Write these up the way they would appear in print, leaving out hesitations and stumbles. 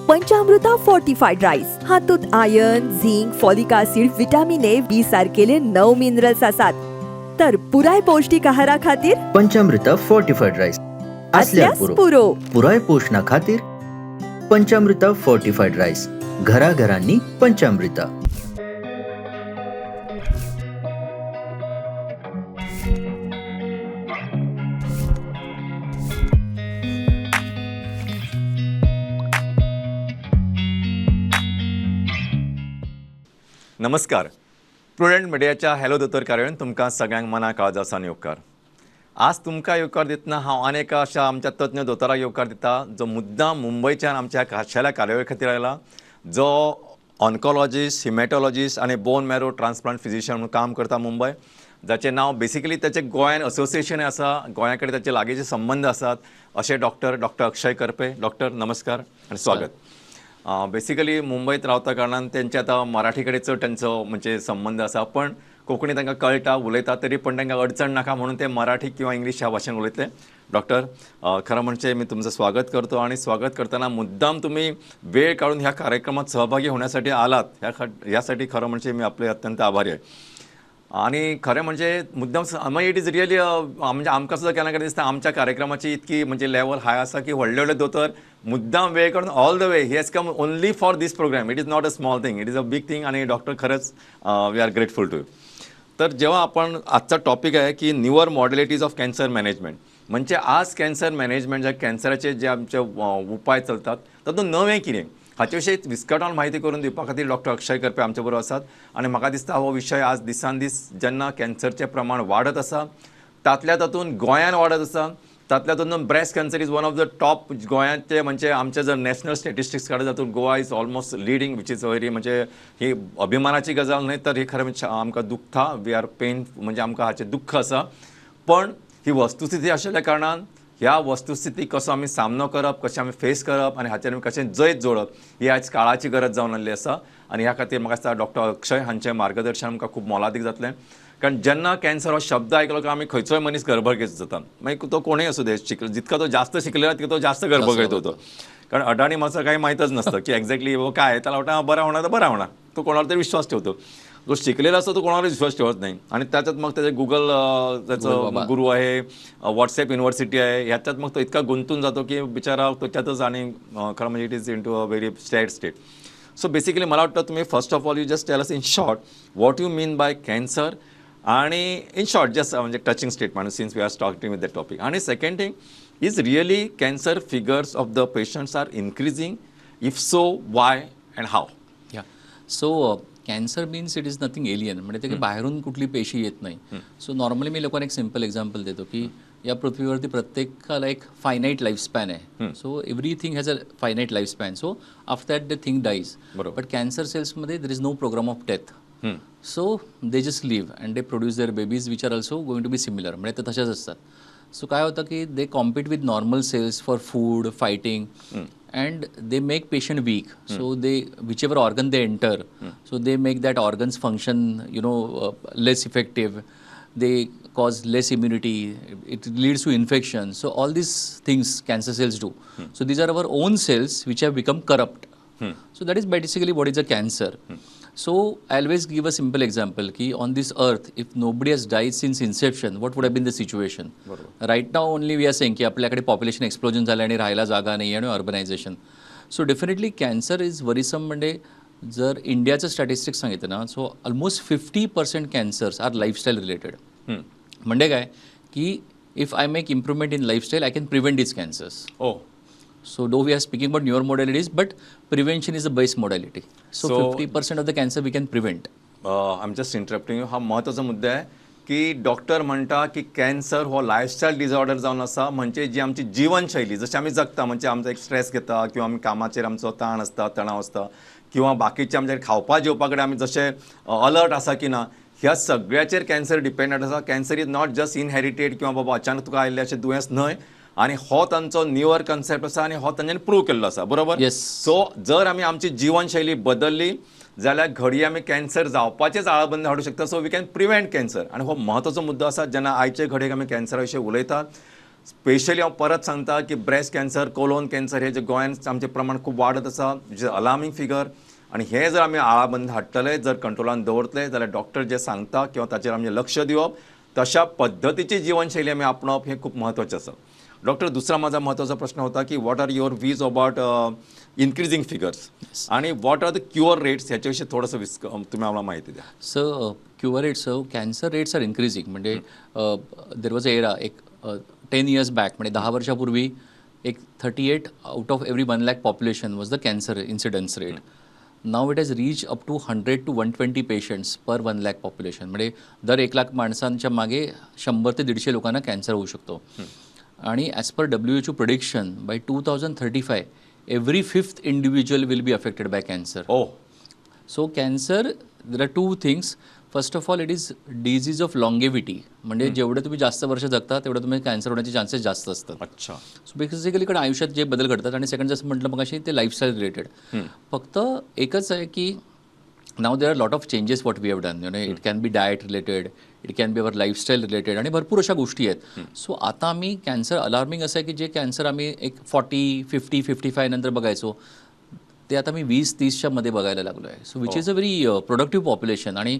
पंचामृता fortified rice हातूंत iron, zinc, folic acid, vitamin A, B सारकेले 9 minerals आसात. तर पुराय पौष्टिक आहारा खातीर पंचामृता फोर्टिफाईड राईस असल्यास पुरो. पुराय पोषणा खातीर पंचामृता फोर्टिफाईड राईस. घराघरांनी पंचामृता. नमस्कार. प्रुडंट मिडियाच्या हॅलो दोतोर कार्यावळीन तुमकां सगळ्यांक मना काळजासान येवकार. आज तुमकां येवकार दितना हांव आनीक अशा आमच्या तज्ञ दोतोराक येवकार दिता जो मुद्दाम मुंबयच्यान आमच्या खाशेल्या कार्यावळी खातीर आयला, जो ऑन्कोलॉजिस्ट, हिमॅटॉलॉजिस्ट आनी बोन मॅरो ट्रान्सप्लांट फिजिशियन म्हणून काम करता मुंबय, जाचें नांव बेसिकली ताचें गोंयान असोसिएशन आसा, गोंया कडेन ताचे लागींचे संबंध आसात अशें डॉक्टर अक्षय करपे. डॉक्टर नमस्कार आनी स्वागत. बेसिकली मुंबईत रावता कारणान तेंचे आतां मराठी कडेन चड तेंचो म्हणजे संबंध आसा, पण कोंकणी तांकां कळटा, उलयता, तरी पण तांकां अडचण नाका म्हणून ते मराठी किंवा इंग्लीश ह्या भाशेन उलयतले. डॉक्टर खरं म्हणजे मी तुमचं स्वागत करतो आणि स्वागत करताना मुद्दाम तुम्ही वेळ काढून ह्या कार्यक्रमात सहभागी होण्यासाठी आलात ह्यासाठी खरं म्हणजे मी आपले अत्यंत आभारी आहे. आणि खरें म्हणजे मुद्दाम म्हणजे इट इज रियली म्हणजे आमकां सुद्दां केन्ना केन्ना दिसता आमच्या कार्यक्रमाची इतकी म्हणजे लेवल हाय आसा की व्हडले व्हडले दोतोर मुद्दाम वेळ काढून all the way he has come only for this program. It is not a small thing, it is a big thing. आणि डॉक्टर खरंच we are grateful to you. तर जेव्हा आपण आजचा टॉपिक आहे की newer modalities of cancer management, म्हणजे आज कॅन्सर मॅनेजमेंट जे कॅन्सराचे जे आमचे उपाय चलतात तातूंत नवें कितें हाचे विशयी विस्कटान म्हायती करून दिवपा खातीर डॉक्टर अक्षय करपे आमचे बरोबर आसात. आणि म्हाका दिसता हो विशय आज दिसान दीस जेन्ना कॅन्सरचें प्रमाण वाडत आसा तातूंत गोंयान वाडत आसा, तातूंत breast cancer is one of the top. गोंयाचे म्हणजे आमचे जर नॅशनल स्टॅटिस्टिक्स काडत तातूंत Goa is almost leading, which is very म्हणजे ही अभिमानाची गजाल न्हय तर ही खरें म्हणजे आमकां दुखता. वी आर पेन म्हणजे आमकां हाचें दुख्ख आसा. पण ही वस्तुस्थिती आशिल्ल्या कारणान ह्या वस्तुस्थिती कसो आमी सामनो करप, कशें आमी फेस करप आनी हाचेर आमी कशें जैत जोडप ही आयज काळाची गरज जावन आसली आसा. आनी ह्या खातीर म्हाका दिसता डॉक्टर अक्षय हांचें मार्गदर्शन आमकां खूब मोलादीक जातलें. कारण जेन्ना कॅन्सर हो शब्द आयकलो की आमी खंयचोय मनीस गरबळगीत जाता. मागीर तो कोणूय असू दे, जितका तो जास्त शिकलेला तितका तो जास्त गरबळगीत होतो. कारण अडाणी माणसं काही माहीतच नसतं की एक्झॅक्टली काय त्याला वाटतं बरा होणार तर बरा होणार, तो कोणावर तरी विश्वास ठेवतो. जो शिकलेला असतो तो कोणावर विश्वास ठेवत नाही. आणि त्याच्यात मग त्याचे गुगल त्याचं गुरु आहे, व्हॉट्सॲप युनिव्हर्सिटी आहे, ह्याच्यात मग तो इतका गुंतून जातो की बिचारा त्याच्यातच. आणि खरं म्हणजे it is in to a very sad state. So basically मला वाटतं तुम्ही first of all you just tell us in short what you mean by cancer. आणि इन शॉर्ट जस्ट म्हणजे touching statement since we are starting with that topic. आणि second thing is really cancer figures of the patients are increasing, if so why and how. Yeah so cancer means it is nothing alien, म्हणजे ते बाहेरून कुठली पेशी येत नाही. So normally मी लोकांना एक सिम्पल एक्झाम्पल देतो की या पृथ्वीवरती प्रत्येकाला एक फायनाईट लाईफ स्पॅन आहे. So everything has a finite life span. So after that the thing dies. But cancer सेल्समध्ये there is no program of death. So they just live and they produce their babies which are also going to be similar. म्हणजे ते तशाच असतात. So काय होतं की they compete with normal cells for food, fighting, and they make patient weak. So they, whichever organ they enter, so they make that organs function, less effective. They cause less immunity. It leads to infection. So all these things cancer cells do. So these are our own cells which have become corrupt. So that is basically what is a cancer. So I always give a simple example ki on this earth, if nobody has died since inception, what would have been the situation? Right now only we are saying ki आपल्याकडे population explosion झालं आणि राहायला जागा नाही आणि urbanization. So definitely cancer is worrisome. म्हणजे जर इंडियाचं स्टॅटिस्टिक्स सांगितलं ना, so almost 50% cancers are lifestyle related. म्हणजे काय की if I make improvement in lifestyle I can prevent this cancers. So though we are speaking about newer modalities, but prevention is the best modality. So 50% of the cancer we can prevent. I'm just interrupting you. हा महत्त्वाचा मुद्दा आहे की doctor म्हणटा की cancer हो lifestyle disorder जावन आसा. म्हणजे जी आमची जीवनशैली जशी आमी जगता, म्हणजे आमचो एक स्ट्रेस घेता किंवा आमी कामाचेर आमचो ताण आसता, तणाव आसता, किंवा बाकीचे आमचे खावपा जेवपा कडेन आमी जशे अलर्ट आसा की ना, ह्या सगळ्याचेर कॅन्सर डिपेंडंट आसा. Cancer is not just inherited किंवा बाबा अचानक तुका आयिल्लें अशें दुयेंस न्हय. आणि हो तांचो न्यूअर कन्सेप्ट आसा आणि हो तांच्यानी प्रूव केल्लो आसा. बरोबर. येस. सो जर आमी आमची जीवनशैली बदलली जाल्यार घडी आमी कॅन्सर जावपाचेच आळाबंद हाडूंक शकता. So we can prevent cancer. आणि हो महत्वाचो मुद्दो आसा जेन्ना आयचे घडयेक आमी कॅन्सरा विशीं उलयतात. स्पेशली हांव परत सांगता की ब्रेस्ट कॅन्सर, कोलोन कॅन्सर हे जे गोंयांत आमचें प्रमाण खूब वाडत आसा, जे अलार्मींग फिगर. आनी हे जर आमी आळाबंद हाडटले, जर कंट्रोलान दवरतले जाल्यार डॉक्टर जे सांगता किंवा ताचेर आमचें लक्ष दिवप, तशा पद्दतीची जीवनशैली आमी आपणावप हे खूब म्हत्वाचें आसा. डॉक्टर, दुसरा माझा महत्त्वाचा प्रश्न होता की what are your views about increasing figures आणि what are the cure rates ह्याच्याविषयी थोडंसं तुम्ही आम्हाला माहिती द्या. So cure rates, cancer rates are increasing. म्हणजे देर वॉज अ एरा एक 10 years बॅक, म्हणजे 10 वर्षापूर्वी एक 38 out of every 1 lakh population was the cancer incidence rate. Now it has reach up to 100 to 120 patients per 1 lakh population. म्हणजे दर 1 लाख माणसांच्या मागे 100 ते 150 लोकांना कॅन्सर होऊ शकतो. आणि as per WHO prediction by 2035 every 5th individual will be affected by cancer. So cancer, there are 2 things. First of all, it is disease of longevity. म्हणजे जेवढे तुम्ही जास्त वर्ष जगता तेवढं तुम्ही कॅन्सर होण्याचे चान्सेस जास्त असतात. अच्छा. सो बेसिकली इकडे आयुष्यात जे बदल घडतात. आणि सेकंड, जसं म्हटलं मग अशी ते लाईफस्टाईल रिलेटेड. फक्त एकच आहे की now there are lot of changes what we have done. It can be diet related, it can be our lifestyle related, आणि भरपूर अशा गोष्टी आहेत. सो आता आम्ही कॅन्सर अलार्मिंग असं आहे की जे कॅन्सर आम्ही एक 40, 50, 55 नंतर बघायचो, ते आता मी 20-30च्या मध्ये बघायला लागलो आहे. So which is a very productive population. आणि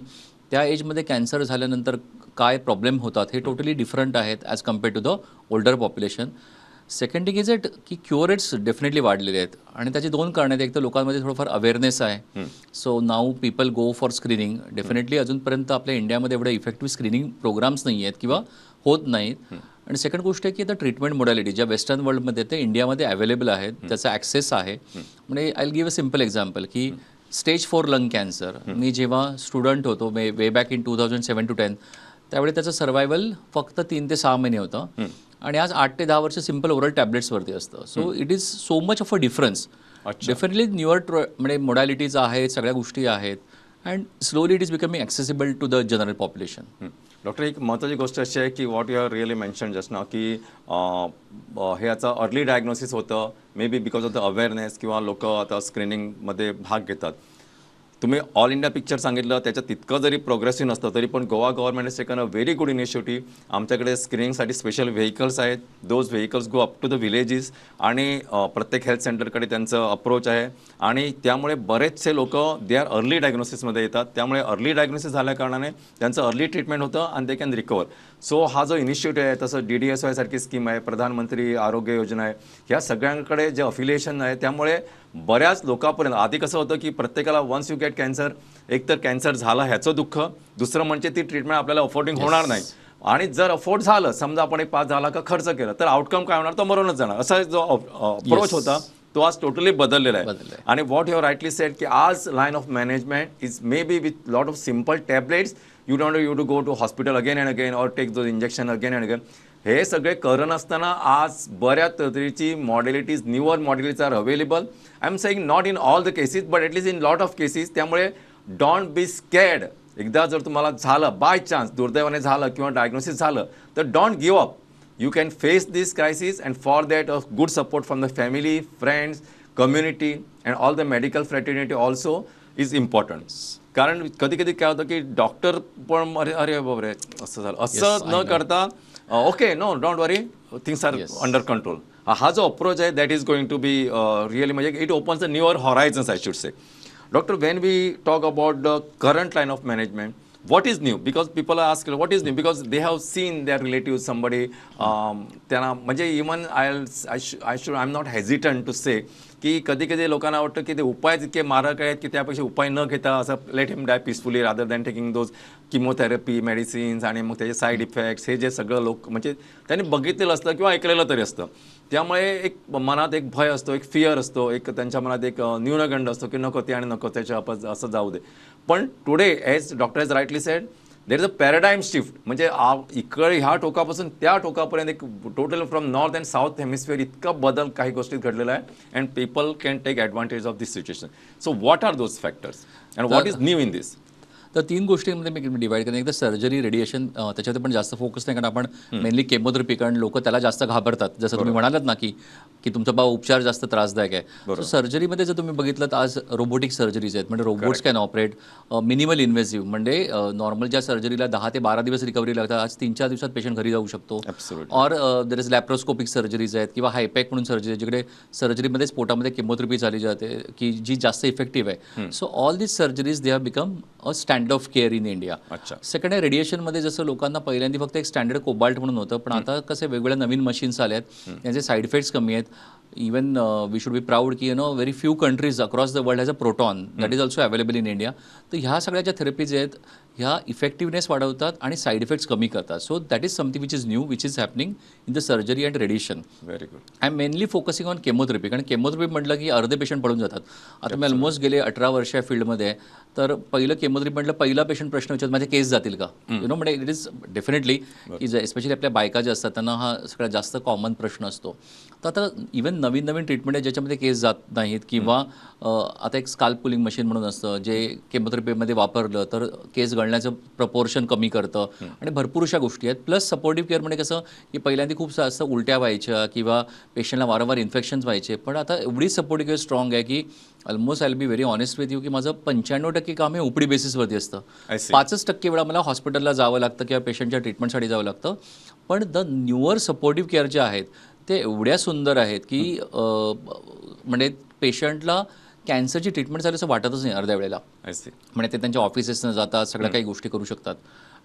त्या एजमध्ये कॅन्सर झाल्यानंतर काय प्रॉब्लेम होतात हे टोटली डिफरंट आहेत as compared to the older population. Second thing is it की क्युअर रेट्स डेफिनेटली वाढलेले आहेत. आणि त्याची 2 कारणं आहेत. एक तर लोकांमध्ये थोडंफार अवेअरनेस आहे. So now people go for screening. Definitely अजूनपर्यंत आपल्या इंडियामध्ये एवढे इफेक्टिव्ह स्क्रीनिंग प्रोग्राम्स नाही आहेत किंवा होत नाहीत. आणि सेकंड गोष्ट आहे की आता ट्रीटमेंट मोडॅलिटी ज्या वेस्टर्न वर्ल्डमध्ये ते इंडियामध्ये अवेलेबल आहेत, त्याचा ॲक्सेस आहे. म्हणजे I will give a simple example की स्टेज 4 लंग कॅन्सर, मी जेव्हा स्टुडंट होतो वे बॅक इन 2007 to 10, त्यावेळी त्याचं सर्वायवल फक्त 3 ते 6 महिने होतं. आणि आज 8 ते 10 वर्ष सिम्पल ओरल टॅब्लेट्सवरती असतं. So it is so much of a difference. Definitely newer म्हणजे मोडॅलिटीज आहेत, सगळ्या गोष्टी आहेत. And slowly it is becoming accessible to the general population. Doctor, एक महत्त्वाची गोष्ट अशी आहे की what you are really mention just now की हे याचं अर्ली डायग्नोसिस होतं, may be because of the awareness किंवा लोक आता स्क्रीनिंगमध्ये भाग घेतात. तुम्ही ऑल इंडिया पिक्चर सांगितलं, त्याच्यात तितकं जरी प्रोग्रेसिव्ह नसतं तरी पण Goa government is taken a very good initiative. आमच्याकडे स्क्रीनिंगसाठी स्पेशल व्हेकल्स आहेत. Those vehicles go up to the villages आणि प्रत्येक हेल्थ सेंटरकडे त्यांचं अप्रोच आहे. आणि त्यामुळे बरेचसे लोक दे आर अर्ली डायग्नोसिसमध्ये येतात. त्यामुळे अर्ली डायग्नोसिस झाल्या कारणाने त्यांचं अर्ली ट्रीटमेंट होतं आणि दे कॅन रिकवर. सो हा जो इनिशिएटिव्ह आहे, तसं DDSY सारखी स्कीम आहे, प्रधानमंत्री आरोग्य योजना आहे, ह्या सगळ्यांकडे जे अफिलिएशन आहे त्यामुळे बऱ्याच लोकांपर्यंत. आधी कसं होतं की प्रत्येकाला वन्स यू गेट कॅन्सर, एक तर कॅन्सर झाला ह्याचं दुःख, दुसरं म्हणजे ती ट्रीटमेंट आपल्याला अफोर्डिंग होणार नाही. आणि जर अफोर्ड झालं, समजा आपण एक 5 लाख खर्च केला, तर आउटकम काय होणार, तो मरूनच जाणार. असा जो अप्रोच होता तो आज टोटली बदललेला आहे. आणि व्हॉट यू राईटली सेड की आज line of management is may be with lot of simple tablets. You don't you to go to hospital again and again or take those injection again and again. हे सगळे करून असताना आज बऱ्याच तऱ्हेची modalities, newer modalities are available. I am saying not in all the cases but at least in lot of cases. त्यामुळे don't be scared. एकदा जर तुम्हाला झालं, बाय चान्स दुर्दैवाने झालं किंवा डायग्नोसिस झालं, तर don't give up. You can face this crisis and for that a good support from the family, friends, community and all the medical fraternity also is important. कारण कधी कधी काय होतं की डॉक्टर पण अरे बाबरे असं झालं, असं न करता okay no don't worry, things are under control. हा जो अप्रोच आहे that is going to be really, म्हणजे it opens the newer horizons I should say. Doctor, when we talk about the current line of management, what is new? Because people are asking, what is new? Because they have seen their relatives, somebody, त्यांना म्हणजे even I'm not hesitant to say की कधी कधी लोकांना वाटतं की ते उपाय जितके मारक आहेत की त्यापेक्षा उपाय न घेता असं let him die peacefully rather than taking those chemotherapy medicines आणि मग त्याचे साईड इफेक्ट्स, हे जे सगळं लोक म्हणजे त्यांनी बघितलेलं असतं किंवा ऐकलेलं तरी असतं. त्यामुळे एक मनात एक भय असतो, एक फिअर असतो, एक त्यांच्या मनात एक न्यूनगंड असतो की नको ते आणि नको त्याच्या असं जाऊ दे. पण today as doctor has rightly said, there is a paradigm shift. म्हणजे इकडे ह्या टोकापासून त्या टोकापर्यंत एक total from north and south hemisphere इतका बदल काही गोष्टीत घडलेला आहे. And people can take advantage of this situation. So what are those factors and what is new in this? तर 3 गोष्टींमध्ये मी डिवाइड करेन. एकदा सर्जरी, रेडिएशन त्याच्यावर पण जास्त फोकस नाही, कारण आपण मेनली केमोथेरपी, कारण लोक त्याला जास्त घाबरतात. जसं तुम्ही म्हणालात ना की की तुमचा उपचार जास्त त्रासदायक आहे. सो सर्जरीमध्ये जर तुम्ही बघितलं तर आज रोबोटिक सर्जरीज आहेत, म्हणजे robots can operate, minimal invasive, म्हणजे नॉर्मल ज्या सर्जरीला 10 ते 12 दिवस रिकव्हरी लागतात, आज 3-4 दिवसात पेशंट घरी जाऊ शकतो. और देर इज लॅप्रोस्कोपिक सर्जरीज आहेत किंवा हायपॅक म्हणून सर्जरी, जिकडे सर्जरीमध्येच पोटामध्ये केमोथेरपी चालली जाते की जी जास्त इफेक्टिव्ह आहे. So all this surgeries they have become a stand of care in India. Second आहे रेडिएशनमध्ये, जसं लोकांना पहिल्यांदा फक्त एक स्टँडर्ड कोबाल्ट म्हणून होतं, पण आता कसे वेगवेगळ्या नवीन मशीन्स आल्या आहेत, त्यांचे साईड इफेक्ट्स कमी आहेत. Even we should be proud की very few countries across the world has a proton that is also available in India. तर ह्या सगळ्या ज्या थेरपीज आहेत ह्या इफेक्टिव्हनेस वाढवतात आणि साईड इफेक्ट्स कमी करतात. So that is something which is new, which is happening in the surgery and radiation. Very good. I am mainly focusing on chemotherapy, कारण केमोथेरपी म्हटलं की अर्धे पेशंट पडून जातात. आता मी ऑलमोस्ट गेले 18 वर्ष या फील्डमध्ये, तर पहिलं केमोथेरपी म्हटलं पहिला पेशंट प्रश्न विचारतो माझे केस जातील का, म्हणजे इट इज डेफिनेटली की स्पेशली आपल्या बायका ज्या असतात त्यांना हा सगळ्यात जास्त कॉमन प्रश्न असतो. तर आता इवन नवीन नवीन ट्रीटमेंट आहे ज्याच्यामध्ये केस जात नाहीत, किंवा आता एक स्काल्प पुलिंग मशीन म्हणून असतं जे केमोथेरपीमध्ये वापरलं तर केस गळण्याचं प्रपोर्शन कमी करतं, आणि भरपूर अशा गोष्टी आहेत. प्लस सपोर्टिव्ह केअरमध्ये कसं की पहिल्यांदा खूप जास्त उलट्या व्हायच्या किंवा पेशंटला वारंवार इन्फेक्शन्स व्हायचे, पण आता एवढी सपोर्टिव्ह केअर स्ट्रॉंग आहे की almost I will be very honest with you की माझं 95% काम हे उपडी बेसिसवरती असतं. 5% वेळा मला हॉस्पिटलला जावं लागतं किंवा पेशंटच्या ट्रीटमेंटसाठी जावं लागतं. पण द न्यूअर सपोर्टिव्ह केअर जे आहेत ते एवढ्या सुंदर आहेत की म्हणजे पेशंटला कॅन्सरची ट्रीटमेंट झाली असं वाटतच नाही अर्ध्या वेळेला. म्हणजे ते त्यांच्या ऑफिसेसनं जातात, सगळ्या काही गोष्टी करू शकतात.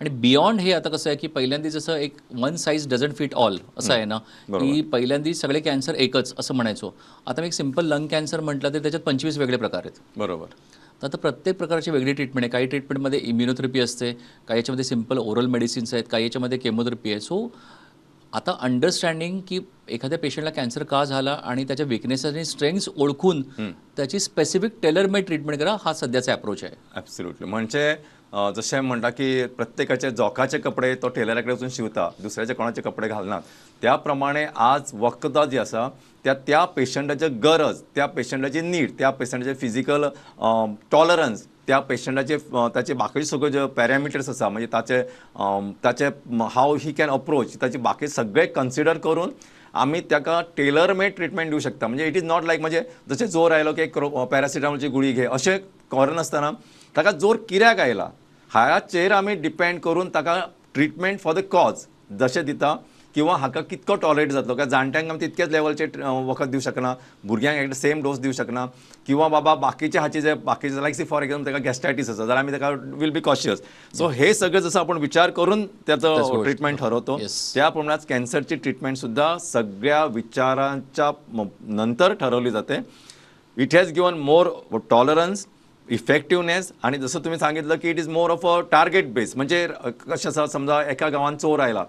आणि बियॉन्ड हे आता कसं आहे की पहिल्यांदा जसं एक one size doesn't fit all असं आहे ना, की पहिल्यांदा सगळे कॅन्सर एकच असं म्हणायचो. आता मी एक सिम्पल लंग कॅन्सर म्हटलं तर त्याच्यात 25 वेगळे प्रकार आहेत. बरोबर. तर आता प्रत्येक प्रकारची वेगळी ट्रीटमेंट आहे. काही ट्रीटमेंटमध्ये इम्युनोथेरपी असते, काही याच्यामध्ये सिम्पल ओरल मेडिसिन्स आहेत, काही याच्यामध्ये केमोथेरपी आहे. सो आता अंडरस्टँडिंग की एखाद्या पेशंटला कॅन्सर का झाला आणि त्याच्या विकनेसेस आणि स्ट्रेंग्स ओळखून त्याची स्पेसिफिक टेलर मेड ट्रीटमेंट करा, हा सध्याचा अप्रोच आहे. ॲब्सोल्युटली. म्हणजे जसे म्हणता की प्रत्येकाचे जोखाचे कपडे तो टेलराकडे वचून शिवता, दुसऱ्याचे कोणाचे कपडे घालनात, त्याप्रमाणे आज वखदां जी आसा त्या पेशंटाची गरज, त्या पेशंटाची नीड, त्या पेशंटाचे फिजिकल टॉलरन्स, त्या पेशंटाचे ताचे बाकी सगळे जे पॅरामिटर्स आसा, म्हणजे ताचे हाव ही कॅन अप्रोच, ताचे बाकी सगळे कन्सिडर करून आम्ही ताका टेलर मेड ट्रीटमेंट दिवं शकता. म्हणजे इट इज नॉट लायक म्हणजे जशें जोर आयलो की एक पॅरासिटामॉलची गुळी घे अशें करनासतना ताका जोर कित्याक आयला हाचेर आमी डिपेंड करून ताका ट्रीटमेंट फॉर द कॉज जशें दिता, किंवा हाका कितको टॉलरेट जातलो. काय जाणट्यांक आमी तितकेच लेवलचे वखद दिवं शकना, भुरग्यांक एकदा सेम डोस दिवं शकना, किंवा बाबा बाकीचे हाचे जे बाकीचे लायक सी फॉर एक्झाम्पल ताका गॅस्ट्रायटीस आसा जाल्यार आमी ताका विल बी कॉशियस. सो हे सगळें जसं आपण विचार करून त्याचं ट्रीटमेंट ठरवतो, त्या प्रमाणात कॅन्सरची ट्रीटमेंट सुद्धा सगळ्या विचारांच्या नंतर ठरवली जाते. It has given more tolerance, effectiveness, आणि जसं तुम्ही सांगितलं की it is more of a target base. म्हणजे कशें आसा, समजा एका गांवांत चोर आयला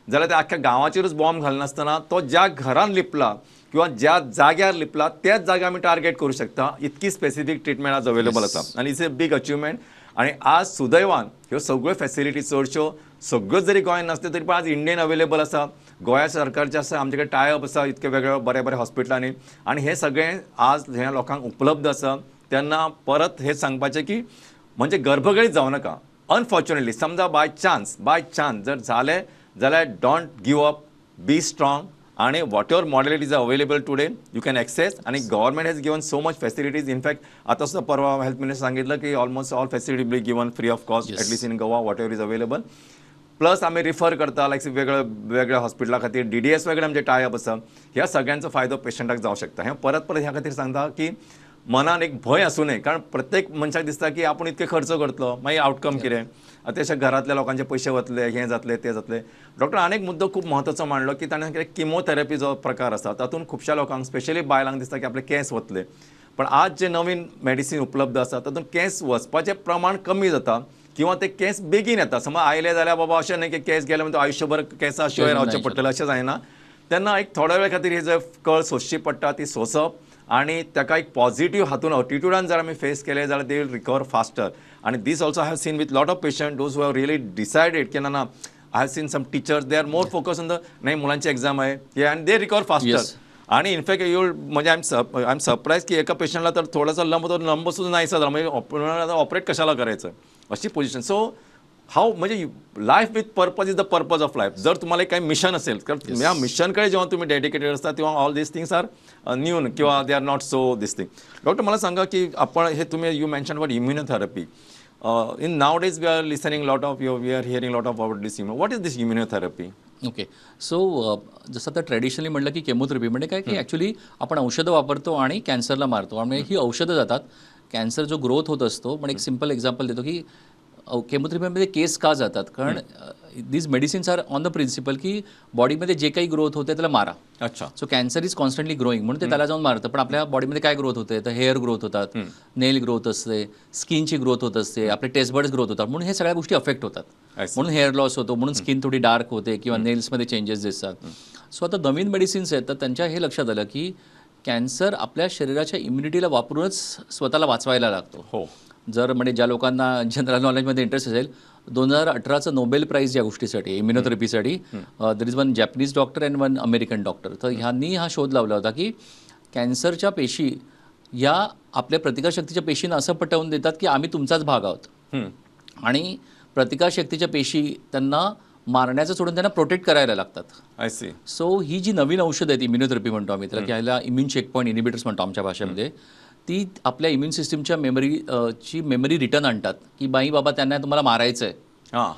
जाल्यार त्या आख्ख्या गांवाचेरच बॉम्ब घालनासतना तो ज्या घरान लिपला किंवा ज्या जाग्यार लिपला त्याच जाग्यार आमी टार्गेट करू शकता. इतकी स्पेसिफीक ट्रीटमेंट आज अवेलेबल आसा, आनी इट्स अ बिग अचिवमेंट. आणि आज सुदैवान ह्यो सगळ्यो फॅसिलिटी चडश्यो सगळ्यो जरी गोंयांत नासल्यो तरी पण आज इंडियन अवेलेबल आसा. गोंया सरकारचे आसा, आमचे कडेन टायअप आसा इतके वेगळ्या बऱ्या बऱ्या हॉस्पिटलांनी, आणि हे सगळें आज ह्या लोकांक उपलब्ध आसा. तेन्ना परत हे सांगपाचें की म्हणजे गर्भगळीत जावं नाका. अनफॉर्च्युनेटली समजा बाय चान्स जर जालें जाल्यार don't give up, be strong, आणि whatever modalities are available today you can access. आणि government has given so much facilities. In fact आता सुद्धा परवा हेल्थ मिनिस्टर सांगितलं की almost all facility be given free of cost, at least in Goa whatever is available. Plus आम्ही refer करता like वेगळ्या हॉस्पिटला खातीर DDS वेगळे आमचे टायअप आसा. ह्या सगळ्यांचो फायदो पेशंटाक जावं शकता. हें परत ह्या खातीर सांगता की मनान एक भंय आसूं न्हय, कारण प्रत्येक मनशाक दिसता की आपूण इतके खर्च करतलो मागीर आउटकम कितें, आतां अशें घरांतल्या लोकांचे पयशे वतले, हें जातलें तें जातलें. डॉक्टर आनीक मुद्दो खूब म्हत्वाचो मांडलो की ताणें किमोथेरपी जो प्रकार आसा तातूंत खुबश्या लोकांक स्पेशली बायलांक दिसता की आपले केंस वतले. पण आज जे नवीन मेडिसीन उपलब्ध आसा तातूंत केंस वचपाचें प्रमाण कमी जाता, किंवा ते केंस बेगीन येता. समज आयले जाल्यार बाबा अशें न्हय की केंस गेले म्हणटा आयुश्यभर केंसा शिवाय रावचें पडटलें अशें जायना. तेन्ना एक थोड्या वेळ खातीर ही जे कळ सोंसची पडटा ती सोंसप, आणि ताका एक पॉझिटिव्ह हातून एटिट्यूडान जर आमी फेस केले जाल्यार दे विल रिकवर फास्टर. आणि these also I have seen with lot of patient those who have really decided की ना I have seen some teachers they are more focus on the नाही मुलांची एक्झाम आहे आणि they recover faster. आणि in fact म्हणजे I am surprise की एका पेशंटला तर थोडासा लंब सुद्धा नाहीसा झाला, म्हणजे ऑपरेट कशाला करायचं अशी पोझिशन. सो हाऊ म्हणजे life with purpose is the purpose of life. जर तुम्हाला एक काही मिशन असेल, कारण या मिशनकडे जेव्हा तुम्ही डेडिकेटेड असता तेव्हा ऑल दिस थिंग्स आर न्यू किंवा they are not so this thing. Doctor मला सांगा की आपण हे तुम्ही you mention about immunotherapy. in nowadays we are listening lot of we are hearing lot of about this what is this immunotherapy. Okay. So जसं आता traditionally म्हटलं की केमोथेरपी म्हणजे काय की ॲक्च्युली आपण औषधं वापरतो आणि कॅन्सरला मारतो आणि ही औषधं जातात. कॅन्सर जो ग्रोथ होत असतो, पण एक सिम्पल एक्झाम्पल देतो की केमोथेरपीमध्ये केस का जातात, कारण these medicines are on the principle की बॉडीमध्ये जे काही ग्रोथ होते त्याला मारा. अच्छा. So cancer is constantly growing म्हणून ते त्याला जाऊन मारतं. पण आपल्या बॉडीमध्ये काय ग्रोथ होते, तर हेअर ग्रोथ होतात, नेल ग्रोथ असते, स्किनची ग्रोथ होत असते, आपले टेस्टबर्ड्स ग्रोथ होतात, म्हणून हे सगळ्या गोष्टी अफेक्ट होतात. म्हणून हेअर लॉस होतो, म्हणून स्किन थोडी डार्क होते किंवा नेल्समध्ये चेंजेस दिसतात. सो आता नवीन मेडिसिन्स आहेत तर त्यांच्या हे लक्षात आलं की कॅन्सर आपल्या शरीराच्या इम्युनिटीला वापरूनच स्वतःला वाचवायला लागतो. हो. जर म्हणजे ज्या लोकांना जनरल नॉलेजमध्ये इंटरेस्ट असेल, 2018चं नोबेल प्राईज या गोष्टीसाठी इम्युनोथेरपीसाठी there is one Japanese doctor and one American doctor. तर ह्यांनी हा शोध लावला होता की कॅन्सरच्या पेशी या आपल्या प्रतिकारशक्तीच्या पेशींना असं पटवून देतात की आम्ही तुमचाच भाग आहोत, आणि प्रतिकारशक्तीच्या पेशी त्यांना मारण्याचं सोडून त्यांना प्रोटेक्ट करायला लागतात. I see. सो ही जी नवीन औषध आहेत इम्युनोथेरपी म्हणतो आम्ही त्याला, की ह्याला इम्युन चेकपॉईंट इनिबिटर्स म्हणतो आमच्या भाषेमध्ये, ती आपल्या इम्युन सिस्टीमच्या ची मेमरी रिटर्न आणतात की बाई बाबा त्यांना तुम्हाला मारायचं आहे. हां.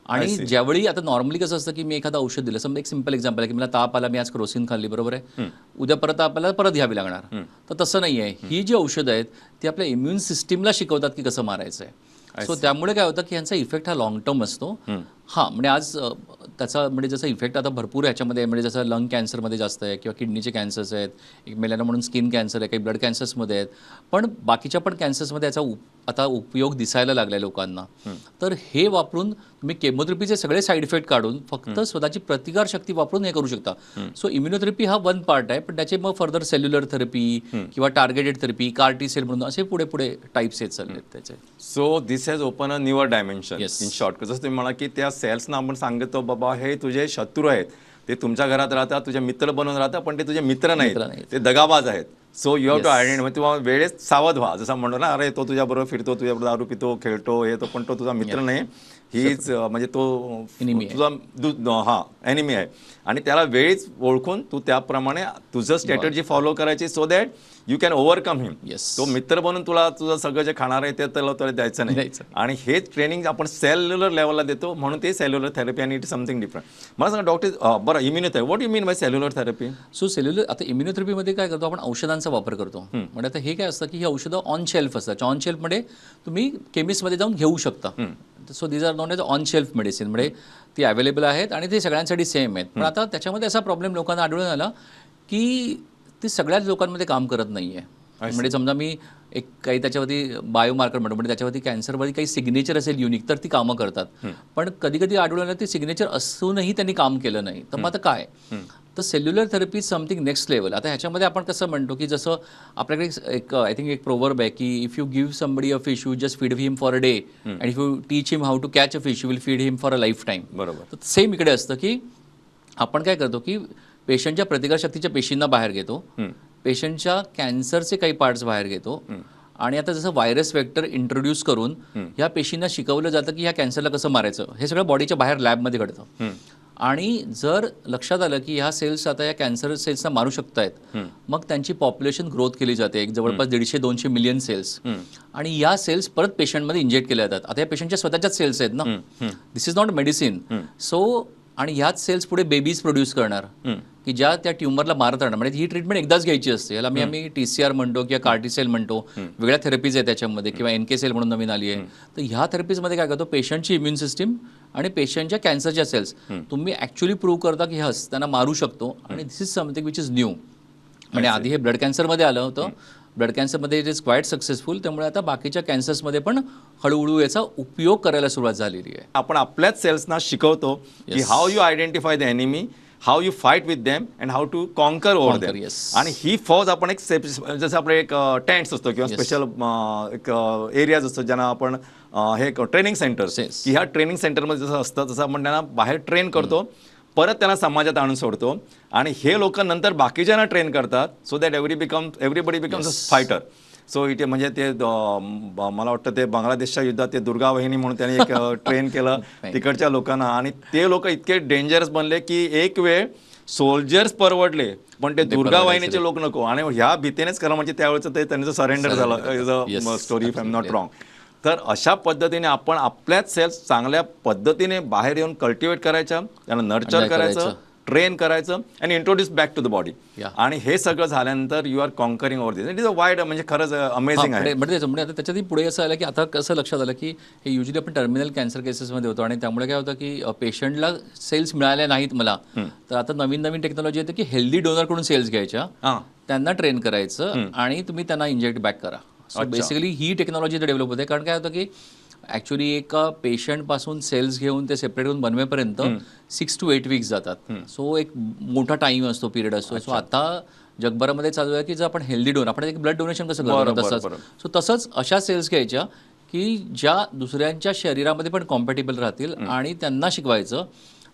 आणि ज्यावेळी आता नॉर्मली कसं असतं की मी एखादं औषध दिलं, समजा एक सिम्पल एक्झाम्पल आहे की मला ताप आला, मी आज क्रोसिन खाल्ली, बरोबर आहे, उद्या परत आपल्याला परत घ्यावी लागणार. तर तसं नाही आहे. ही जी औषधं आहेत ती आपल्या इम्युन सिस्टीमला शिकवतात की कसं मारायचं आहे. सो त्यामुळे काय होतं की ह्यांचा इफेक्ट हा लॉंग टर्म असतो. हां, म्हणजे आज त्याचा म्हणजे जसं इफेक्ट आता भरपूर ह्याच्यामध्ये, म्हणजे जसं लंग कॅन्सरमध्ये जास्त आहे किंवा किडनीचे कॅन्सर्स आहेत, एक मेलाना म्हणून स्किन कॅन्सर आहे, काही ब्लड कॅन्सर्समध्ये आहेत, पण बाकीच्या पण कॅन्सर्समध्ये याचा आता उपयोग दिसायला लागला आहे लोकांना. तर हे वापरून तुम्ही केमोथेरपीचे सगळे साईड इफेक्ट काढून फक्त स्वतःची प्रतिकारशक्ती वापरून हे करू शकता. सो इम्युनोथेरपी हा वन पार्ट आहे, पण त्याचे मग फर्दर सेल्युलर थेरपी किंवा टार्गेटेड थेरपी, कार्टी सेल म्हणून असे पुढे पुढे टाईप्स येत चालले आहेत त्याचे. So this has open a newer dimension. Yes. In short, जसं तुम्ही म्हणा की त्या सेल्सना आपण सांगतो बाबा हे तुझे शत्रू आहेत, ते तुमच्या घरात राहतात, तुझे मित्र बनवून राहतात, पण ते तुझे मित्र नाहीत, ते दगाबाज आहेत. So you have to identify. तेव्हा वेळेस सावध व्हा. जसं म्हणतो ना, अरे तो तुझ्याबरोबर फिरतो, तुझ्याबरोबर दारू पितो, खेळतो, हे तो, पण तो तुझा मित्र नाही, हीच म्हणजे तो तुझा हा एनिमी आहे. आणि त्याला वेळीच ओळखून तू त्याप्रमाणे तुझं स्ट्रॅटेजी फॉलो करायची, so that you can overcome him. तो मित्र बनून तुला तुझं सगळं जे खाणार आहे ते त्याला द्यायचं नाही. आणि हे ट्रेनिंग आपण सेल्युलर लेवलला देतो, म्हणून ते सेल्युलर थेरपी आणि इट इज समथिंग डिफरंट. मला सांगा डॉक्टर, बरं immunotherapy, what you mean bye cellular therapy? So cellular, आता इम्युनोथेरपीमध्ये काय करतो आपण, औषधांचा वापर करतो. म्हणजे आता हे काय असतं की ही औषधं ऑन शेल्फ असतात. ऑन शेल्फमध्ये तुम्ही केमिस्टमध्ये जाऊन घेऊ शकता. So these are known as on shelf medicine, म्हणजे ती अवेलेबल आहेत आणि ते सगळ्यांसाठी सेम आहेत. पण आता त्याच्यामध्ये असा प्रॉब्लेम लोकांना आढळून आला की ती सगळ्याच लोकांमध्ये काम करत नाही आहे. म्हणजे समजा मी एक काही त्याच्यावरती बायोमार्कर म्हणतो, म्हणजे त्याच्यावरती कॅन्सरवरती काही सिग्नेचर असेल युनिक, तर ती कामं करतात. पण कधी कधी आढळून आलं ते सिग्नेचर असूनही त्यांनी काम केलं नाही. तर मग आता काय, तर cellular therapy is something next level. आता ह्याच्यामध्ये आपण कसं म्हणतो की जसं आपल्याकडे एक आय थिंक एक प्रोवर्ब आहे की if you give somebody a fish, you just feed him for a day, and if you teach him how to catch a fish, you will feed him for a lifetime. बरोबर. तर same इकडे असतं की आपण काय करतो की पेशंटच्या प्रतिकारशक्तीच्या पेशींना बाहेर घेतो, पेशंटच्या कॅन्सरचे काही पार्ट्स बाहेर घेतो, आणि आता जसं व्हायरस वेक्टर इंट्रोड्यूस करून ह्या पेशींना शिकवलं जातं की ह्या कॅन्सरला कसं मारायचं. हे सगळं बॉडीच्या बाहेर लॅबमध्ये घडतं. आणि जर लक्षात आलं की ह्या सेल्स आता या कॅन्सर सेल्सना मारू शकत आहेत, मग त्यांची पॉप्युलेशन ग्रोथ केली जाते, एक जवळपास 150-200 मिलियन सेल्स, आणि या सेल्स परत पेशंटमध्ये इंजेक्ट केल्या जातात. आता या पेशंटच्या स्वतःच्याच सेल्स आहेत ना, दिस इज नॉट मेडिसिन. सो आणि ह्याच सेल्स पुढे बेबीज प्रोड्यूस करणार की ज्या त्या ट्युमरला मारत राहणार. म्हणजे ही ट्रीटमेंट एकदाच घ्यायची असते. याला आम्ही TCR म्हणतो किंवा कार्टी सेल म्हणतो. वेगळ्या थेरपीज आहे त्याच्यामध्ये, किंवा NK सेल म्हणून नवीन आली आहे. तर ह्या थेरपीजमध्ये काय करतो, पेशंटची इम्युन सिस्टीम आणि पेशंटच्या कॅन्सरच्या सेल्स तुम्ही ॲक्च्युली प्रूव्ह करता की हस त्यांना मारू शकतो. And this is something which is new. म्हणजे आधी हे ब्लड कॅन्सरमध्ये आलं होतं, ब्लड कॅन्सरमध्ये इट इज क्वाईट सक्सेसफुल. त्यामुळे आता बाकीच्या कॅन्सर्समध्ये पण हळूहळू याचा उपयोग करायला सुरुवात झालेली आहे. आपण आपल्याच सेल्सना शिकवतो की how you identify the enemy, how you fight with them, and how to conquer over them. आणि ही फौज आपण एक जसं आपलं एक टेंट्स असतो किंवा स्पेशल एक एरियाज असतो ज्यांना आपण हे ट्रेनिंग सेंटर्स, की ह्या ट्रेनिंग सेंटरमध्ये जसं असतं तसं आपण त्यांना बाहेर ट्रेन करतो परत त्यांना समाजात आणून सोडतो आणि हे लोक नंतर बाकीच्यांना ट्रेन करतात so that everybody becomes a fighter. So इथे म्हणजे ते मला वाटतं ते बांगलादेशच्या युद्धात ते दुर्गा वाहिनी म्हणून त्यांनी एक ट्रेन केलं तिकडच्या लोकांना आणि ते लोक इतके डेंजरस बनले की एक वेळ सोल्जर्स परवडले पण ते दुर्गा वाहिनीचे लोक नको आणि ह्या भीतीनेच खरं म्हणजे त्यावेळेस ते त्यांचं सरेंडर झालं is a story if I am not wrong. तर अशा पद्धतीने आपण आपल्याच सेल्स चांगल्या पद्धतीने बाहेर येऊन कल्टिवेट करायच्या त्यांना नर्चर करायचं ट्रेन करायचं आणि introduce back to the body आणि हे सगळं झाल्यानंतर you are conquering over this. It is a wide म्हणजे खरंच अमेझिंग आहे. म्हणजे आता त्याच्यातही पुढे असं आलं की आता कसं लक्षात आलं की हे युजली आपण टर्मिनल कॅन्सर केसेसमध्ये होतो आणि त्यामुळे काय होतं की पेशंटला सेल्स मिळाल्या नाहीत मला तर आता नवीन टेक्नॉलॉजी येते की हेल्दी डोनरकडून सेल्स घ्यायच्या त्यांना ट्रेन करायचं आणि तुम्ही त्यांना इंजेक्ट बॅक करा. सो बेसिकली ही टेक्नॉलॉजी डेव्हलप होते कारण काय होतं की ॲक्च्युली एका पेशंटपासून सेल्स घेऊन ते सेपरेट करून बनवेपर्यंत 6 to 8 weeks जातात. सो एक मोठा टाईम असतो पिरियड असतो. सो आता जगभरामध्ये चालू आहे की जर आपण हेल्दी डोनर आपण एक ब्लड डोनेशन कसं करतो तसंच सो तसंच अशा सेल्स घ्यायच्या की ज्या दुसऱ्यांच्या शरीरामध्ये पण कॉम्पॅटेबल राहतील आणि त्यांना शिकवायचं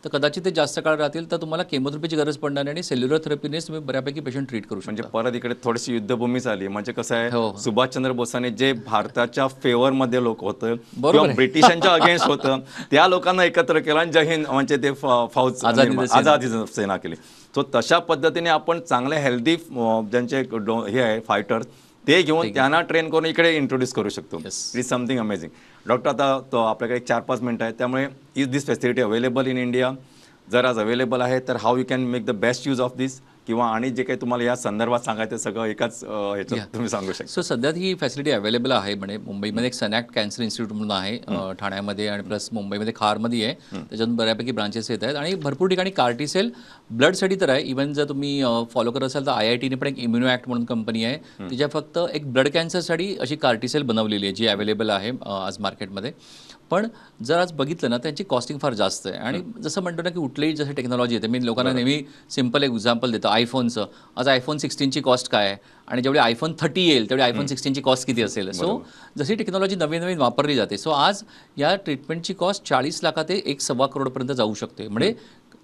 तर कदाचित ते जास्त काळ राहतील तर तुम्हाला केमोथेरपीची गरज पडणार नाही आणि सेल्युलर थेरपीनेच तुम्ही बऱ्यापैकी पेशंट ट्रीट करू शकता. म्हणजे परत इकडे थोडीशी युद्धभूमी झाली म्हणजे कसं आहे सुभाषचंद्र बोसाने जे भारताच्या फेवरमध्ये लोक होतं किंवा ब्रिटिशांच्या अगेन्स्ट होतं त्या लोकांना एकत्र केलं आणि जय हिंद म्हणजे ते फौज आझादी सेना केली. सो तशा पद्धतीने आपण चांगले हेल्दी ज्यांचे हे आहे फायटर्स ते घेऊन त्यांना ट्रेन करून इकडे इंट्रोड्यूस करू शकतो. It is something amazing. Doctor आता तो आपल्याकडे 4-5 मिनिटं आहेत त्यामुळे is this facility available in India जर आज अवेलेबल आहे तर how you can make the best use of this किंवा आणि जे काही तुम्हाला या संदर्भात सांगायचं सगळं एकाच ह्याच्यात तुम्ही सांगू शकता. सो सध्या ही फॅसिलिटी अवेलेबल आहे म्हणजे मुंबईमध्ये एक सनॅक्ट कॅन्सर इन्स्टिट्यूट म्हणून आहे ठाण्यामध्ये आणि प्लस मुंबईमध्ये खारमध्ये आहे त्याच्यातून बऱ्यापैकी ब्रांचेस येत आहेत आणि भरपूर ठिकाणी कार्टीसेल ब्लडसाठी तर आहे. इव्हन जर तुम्ही फॉलो करत असाल तर IITने पण एक इम्युनो ॲक्ट म्हणून कंपनी आहे तिच्या फक्त एक ब्लड कॅन्सरसाठी अशी कार्टीसेल बनवलेली आहे जी अवेलेबल आहे आज मार्केटमध्ये. पण जर आज बघितलं ना त्यांची कॉस्टिंग फार जास्त आहे आणि जसं म्हणतो ना की कुठलीही जशी टेक्नॉलॉजी येते मी लोकांना नेहमी सिम्पल एक एक्झाम्पल देतो आयफोनचं. आज iPhone 16ची कॉस्ट काय आहे आणि जेवढे iPhone 30 येईल तेवढे iPhone 16ची कॉस्ट किती असेल. सो जशी टेक्नॉलॉजी नवीन वापरली जाते सो आज या ट्रीटमेंटची कॉस्ट 40 लाख ते 1.25 करोडपर्यंत जाऊ शकते. म्हणजे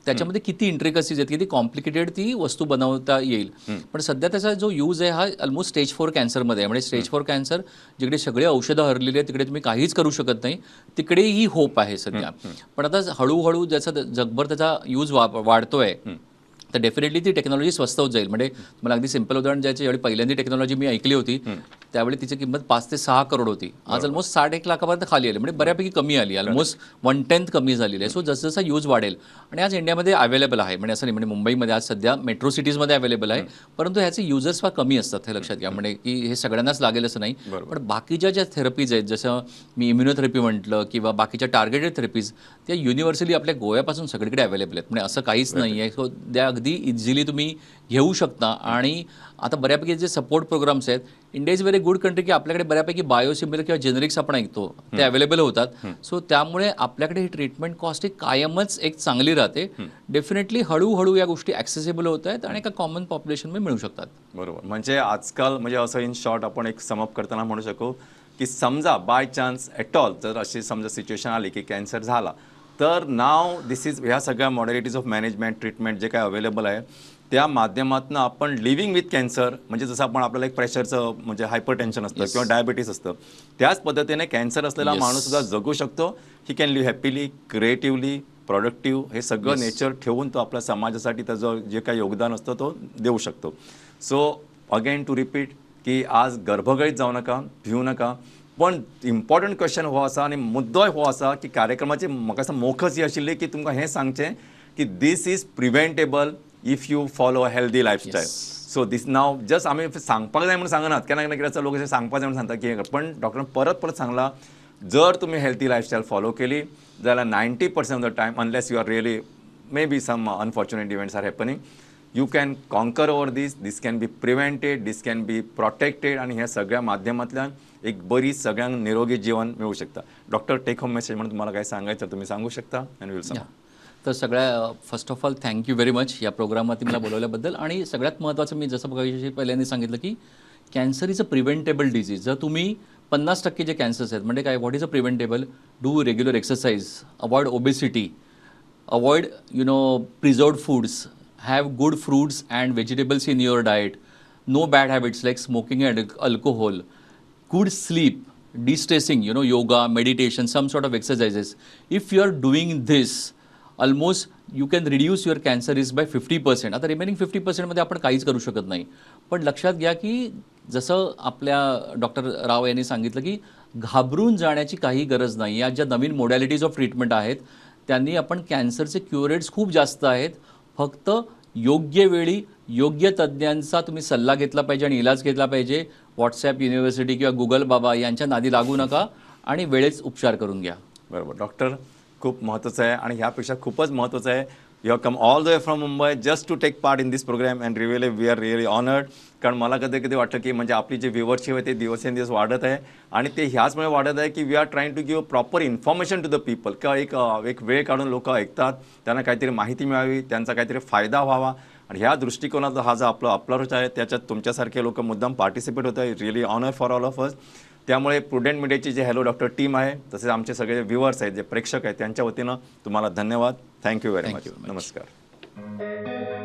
त्याच्यामध्ये किती इंट्रिकसीज आहेत किती कॉम्प्लिकेटेड ती वस्तू बनवता येईल. पण सध्या त्याचा जो यूज आहे हा ऑलमोस्ट स्टेज 4 कॅन्सरमध्ये आहे. म्हणजे स्टेज 4 कॅन्सर जिकडे सगळे औषधं हरलेली आहेत तिकडे तुम्ही काहीच करू शकत नाही तिकडे ही होप आहे सध्या. पण आता हळूहळू ज्याचा जगभर त्याचा यूज वाढतोय तर डेफिनेटली ती टेक्नॉलॉजी स्वस्त होत जाईल. म्हणजे मला अगदी सिंपल उदाहरण द्यायचं ज्यावेळी पहिल्यांदी टेक्नॉलॉजी मी ऐकली होती त्यावेळी तिची किंमत 5 ते 6 करोड होती. आज ऑलमोस्ट 61 लाखापर्यंत खाली आली म्हणजे बऱ्यापैकी कमी आली ऑलमोस्ट 1/10 कमी झालेली आहे. सो जसं यूज वाढेल आणि आज इंडियामध्ये अवेलेबल आहे म्हणजे असं नाही म्हणजे मुंबईमध्ये आज सध्या मेट्रो सिटीजमध्ये अवेलेबल आहे परंतु ह्याचे युजर्स फार कमी असतात हे लक्षात घ्या. म्हणजे की हे सगळ्यांनाच लागेल असं नाही. पण बाकीच्या ज्या थेरपीज आहेत जसं मी इम्युनोथेरपी म्हटलं किंवा बाकीच्या टार्गेटेड थेरपीज त्या युनिव्हर्सली आपल्या गोव्यापासून सगळीकडे अवेलेबल आहेत. म्हणजे असं काहीच नाही आहे. सो त्या अगदी इझिली तुम्ही घेऊ शकता आणि आता बऱ्यापैकी जे सपोर्ट प्रोग्राम्स आहेत India is very good country की आपल्याकडे बऱ्यापैकी बायोसिमिलर किंवा जेनेरिक्स आपण ऐकतो ते अवेलेबल होतात. सो त्यामुळे आपल्याकडे ही ट्रीटमेंट कॉस्ट ही कायमच एक चांगली राहते. डेफिनेटली हळूहळू या गोष्टी ॲक्सेसिबल होत आहेत आणि एका कॉमन पॉप्युलेशनमध्ये मिळू शकतात. बरोबर. म्हणजे आजकाल म्हणजे असं इन शॉर्ट आपण एक समअप करताना म्हणू शकू की समजा बाय चान्स ॲट ऑल जर अशी समजा सिच्युएशन आली की कॅन्सर झाला तर नाव दिस इज ह्या सगळ्या मॉडॅलिटीज ऑफ मॅनेजमेंट ट्रीटमेंट जे काय अवेलेबल आहे त्या माध्यमातून आपण लिव्हिंग विथ कॅन्सर म्हणजे जसं आपण आपल्याला एक प्रेशरचं म्हणजे हायपर टेन्शन असतं किंवा डायबिटीस असतं त्याच पद्धतीने कॅन्सर असलेला माणूस सुद्धा जगू शकतो. He can live happily creatively productive हे सगळं नेचर ठेवून तो आपल्या समाजासाठी त्याचं जे काही योगदान असतं तो देऊ शकतो. सो अगेन टू रिपीट की आज गर्भगळीत जाऊ नका भिवू नका पण इम्पॉर्टंट क्वेश्चन हो असा आणि मुद्दो हो असा की कार्यक्रमाची म्हाका मोखच ही आशिल्ली की तुमकां हें सांगचें की this is preventable if you follow a healthy lifestyle. So this now just आम्ही सांगपाक जाय म्हणून सांगनात केन्ना केन्ना कितें लोक अशें सांगपाक जाय म्हणून सांगता की पण डॉक्टरान परत सांगला जर तुम्ही हेल्दी लायफस्टायल फॉलो केली जाल्यार 90% of the time unless you are really may be some unfortunate events are happening you can conquer over this can be prevented this can be protected आणि ह्या सगळ्या माध्यमांतल्यान एक बरी सगळ्यांक निरोगी जीवन मिळू शकता. डॉक्टर टेक होम मेसेज म्हणून तुम्हाला काय सांगायचं तुम्ही सांगू शकता आणि विल सांगा. तर सगळ्या first of all thank you very much या प्रोग्राममध्ये मला बोलवल्याबद्दल. आणि सगळ्यात महत्त्वाचं मी जसं बघायची पहिल्यांदा सांगितलं की cancer is a preventable disease. जर तुम्ही 50% जे कॅन्सर्स आहेत म्हणजे काय what is a preventable do regular exercise avoid obesity avoid preserved foods, have good fruits and vegetables in your diet, no bad habits like smoking and alcohol, good sleep, de-stressing, yoga, meditation, some sort of exercises. If you are doing this, almost you can reduce your cancer risk by 50%. आता remaining 50% मध्ये आपण काहीच करू शकत नाही. पण लक्षात घ्या की जसं आपल्या डॉक्टर राव यांनी सांगितलं की घाबरून जाण्याची काही गरज नाही. या ज्या नवीन मोडॅलिटीज ऑफ ट्रीटमेंट आहेत त्यांनी आपण कॅन्सरचे क्युअर रेट्स खूप जास्त आहेत. फक्त योग्य वेळी योग्य तज्ज्ञांचा तुम्ही सल्ला घेतला पाहिजे आणि इलाज घेतला पाहिजे. व्हॉट्सॲप युनिव्हर्सिटी किंवा गुगल बाबा यांच्या नादी लागू नका आणि वेळेच उपचार करून घ्या. बरोबर डॉक्टर, खूप महत्त्वाचं आहे आणि ह्यापेक्षा खूपच महत्त्वाचं आहे you have come all the way from Mumbai just to take part in this program and really we are really honoured. कारण मला कधी कधी वाटतं की म्हणजे आपली जी व्ह्युअरशिप आहे ते दिवसेंदिवस वाढत आहे आणि ते ह्याचमुळे वाढत आहे की we are trying to give proper information to the people. का एक वेळ काढून लोक ऐकतात, त्यांना काहीतरी माहिती मिळावी, त्यांचा काहीतरी फायदा व्हावा आणि ह्या दृष्टिकोनाचा हा जो आपला अप्रोच आहे त्याच्यात तुमच्यासारखे लोक मुद्दाम पार्टिसिपेट होत आहे. Really honour for all of us. त्यामुळे प्रुडंट मीडियाची जे हॅलो डॉक्टर टीम आहे तसेच आमचे सगळे व्ह्युअर्स आहेत जे प्रेक्षक आहेत त्यांच्या वतीनं तुम्हाला धन्यवाद. Thank you very much. नमस्कार.